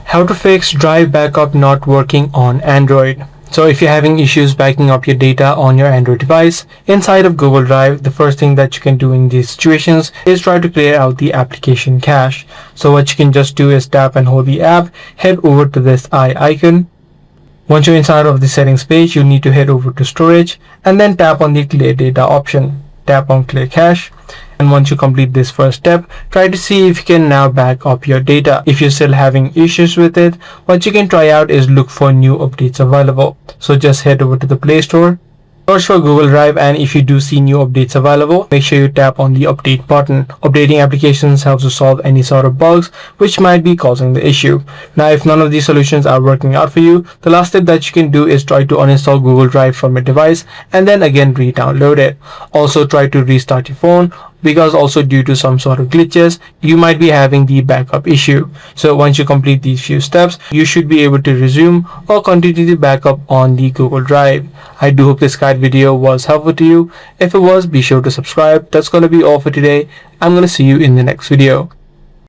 How to fix drive backup not working on Android. So if you're having issues backing up your data on your Android device inside of Google Drive, the first thing that you can do in these situations is try to clear out the application cache. So what you can just do is tap and hold the app, head over to this eye icon. Once you're inside of the settings page, you need to head over to storage and then tap on the clear data option. Tap on clear cache. And once you complete this first step, try to see if you can now back up your data. If you're still having issues with it, what you can try out is look for new updates available. So just head over to the Play Store, search for Google Drive, and if you do see new updates available, make sure you tap on the update button. Updating applications helps to solve any sort of bugs which might be causing the issue. Now, if none of these solutions are working out for you, the last step that you can do is try to uninstall Google Drive from your device and then again re-download it. Also try to restart your phone, because also due to some sort of glitches, you might be having the backup issue. So once you complete these few steps, you should be able to resume or continue the backup on the Google Drive. I do hope this guide video was helpful to you. If it was, be sure to subscribe. That's going to be all for today. I'm going to see you in the next video.